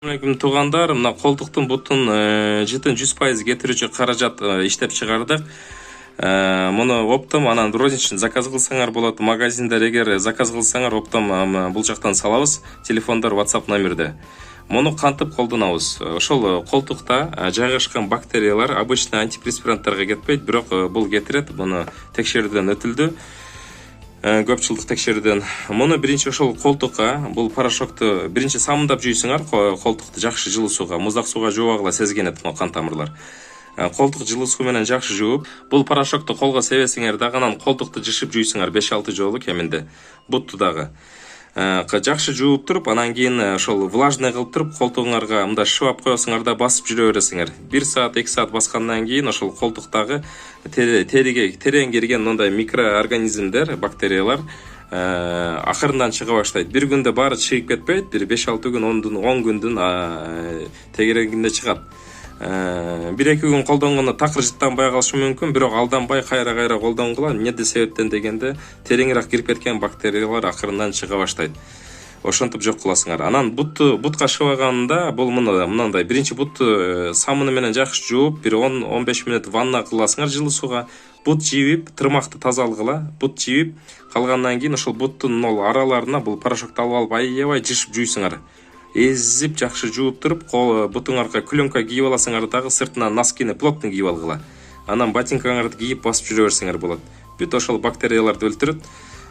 Assalamualaikum туугандар, мына колтуктун бутун жытын 100% кетирүүчү каражат иштеп чыгардык. Муну оптом анан розничный заказ кылсаңар болот. Магазиндер эгер заказ кылсаңар оптом бул жактан салабыз. Телефондар WhatsApp номерде. Муну кантип колдонобуз? Ошол колтукта жайгашкан бактериялар обычный антипреспиранттарга кетпейт, бирок бул кетирет. Муну текшерүүдөн өтүлдү. Көпчүлдүк текшерүүдөн. Муну биринчи ошол колтукка, бул порошокту биринчи самындап жуйсуңар, колтукту жакшы жылуу сууга, муздак сууга жуубагыла сезгенет кан тамырлар. Колтук жылуу суу менен жакшы жууп, бул порошокту колго себесиңер дагы анан колтукту жышып жуйсуңар 5-6 жолу кеминде. Бутту дагы. Жакшы жууп туруп, анан кийин ошол влажный кылып туруп, колтугуңарга мындай шыбап коесуңар да басып жүрө бересиңер. 1 саат, 2 саат баскандан кийин ошол колтуктагы териге терең кирген мындай микроорганизмдер, бактериялар акырындан чыга баштайт. Бир күндө баары чыгып кетпейт, бир 5-6 күн, 10 күндүн тегерегинде чыгат. 1-2 күн колдонгондо такыр жыттанбай калышы мүмкүн, бирок алданбай кайра колдонгула эмне себептен дегенде тереңирээк кирип кеткен бактериялар акырындан чыга баштайт. Ошентип жок кыласыңар. Анан бутка шыбаганында бул мындай биринчи бутту самыны менен жакшы жууп, бир 10-15 мүнөт ванна кыласыңар жылуу сууга. Бут жийип, тырмакты тазалгыла, бут жийип, калгандан кийин ошол буттун араларына бул порошокту алып аябай жышып жуйсуңар. Эзип жакшы жууп туруп, бутуңарга клёнка кийип аласыңар дагы, сыртынан носкини плотный кийип алгыла. Анан ботинкаңарды кийип басып жүрө берсеңер болот. Бүт ошол бактерияларды өлтүрөт.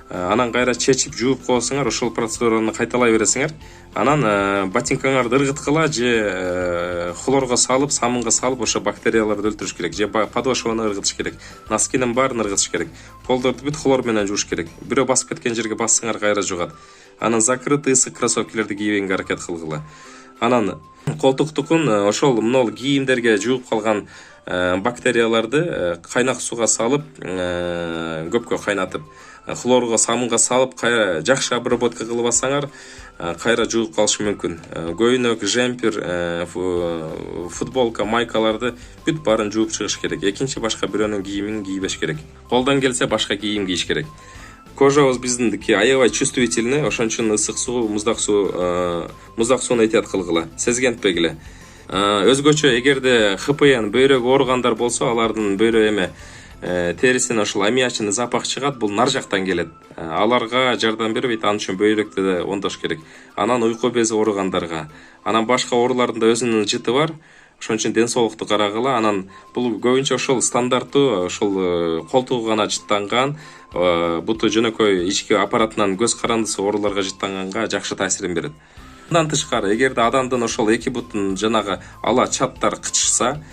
Анан кайра чечип жууп коесуңар, ошол процедураны кайталай бересиңер. Анан ботинкаңарды ыргыткыла же хлорго салып, самынга салып ошо бактерияларды өлтүрүш керек. Же подошваны ыргытыш керек. Носкинин баарын ыргытыш керек. Колдорду бүт хлор менен жууш керек. Бирөө басып кеткен жерге бассаңар кайра жугат. Анан закрытый ысык кроссовкилерди кийбегенге аракет кылгыла. Анан колтуктукун ошол мынол кийимдерге жууп калган бактерияларды кайнак сууга салып, көпкө кайнатып, хлорго, самынга салып, кайра жакшы обработка кылып алсаңар, кайра жууп калышы мүмкүн. Көйнөк, жемпер, футболка, майкаларды бүт баарын жууп чыгыш керек. Экинчи башка бирөөнүн кийимин кийбеш керек. Колдон келсе башка кийим кийиш керек. Кожабыз биздики аябай чувствительный, ошон үчүн ысык суу, муздак сууну этият кылгыла, сезгентпегиле. Өзгөчө эгерде ХПН бөйрөк ооругандар болсо, алардын бөйрө терисинен ошол аммиачный запах чыгат, бул нар жактан келет. Аларга жардам бербейт, анын үчүн бөйрөктү да оңдош керек. Анан уйку бези ооругандарга, анан башка оорулардын да өзүнүн жыты бар. Ошон үчүн ден соолукту карагыла. Анан бул көбүнчө ошол стандарттуу, ошол колтугу гана жыттанган, буту жөнөкөй ички аппаратынан көз карандысы ооруларга жыттанганга жакшы таасирин берет. Мындан тышкары, эгерде адамдын ошол эки бутун жанагы ала чаттар кычышса,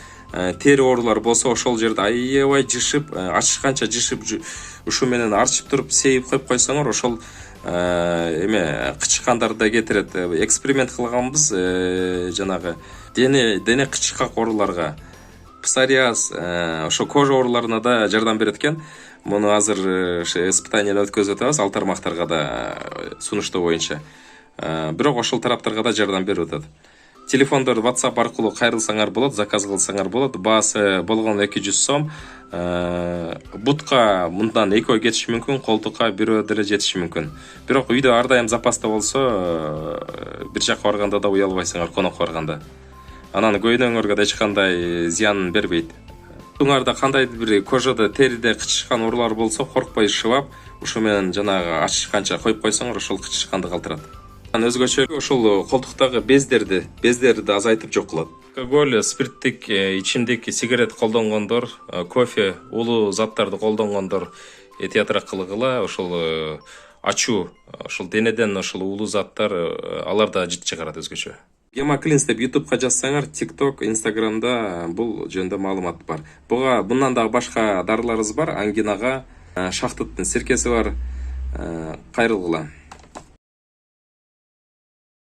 тери оорулар болсо, ошол жерде аябай жышып, ачышканча жышып, ушу менен арчып туруп сейип коюп койсоңор, ошол кычкандарды да кетирет. Эксперимент кылганбыз, жанагы дене кычкак ооруларга, псориаз, ошо кожа ооруларына да жардам берет экен. Муну азыр испытаниялар өткөзүп атабыз, ал тармактарга да сунуштоо боюнча. Бирок ошол тараптарга да жардам берип атат. Телефондорду WhatsApp аркылуу кайрылсаңар болот, заказ кылсаңар болот. Баасы болгону 200 сом. Бутка мындан 2 кетиши мүмкүн, колтукка 1 деле жетиши мүмкүн. Бирок үйдө ар дайым запаста болсо, бир жакка барганда да уялбайсыңар, конокко барганда. Анан көйнөңөргө да эч кандай зыян бербейт. Туңарда кандайдыр бир кожада, териде кычышкан оорулар болсо, коркпой шыбап, ушу менен жанагы ачышканча коюп койсоңор, ошол кычышканды калтырат. Өзгөчө ошол колтуктагы бездерди азайтып жок кылат. Алкоголь, спирттик ичимдик, сигарет колдонгондор, кофе, улуу заттарды колдонгондор этиятыраак кылгыла. Ошол ачуу, ошол денеден ошол улуу заттар, алар да жыт чыгарат өзгөчө. Гемоклинс деп YouTube'га жазсаңар, TikTok, Instagram'да бул жөнүндө маалымат бар. Bundan дагы башка дарыларыбыз бар, ангинага, шахтыттын сиркеси бар. Кайрылгыла.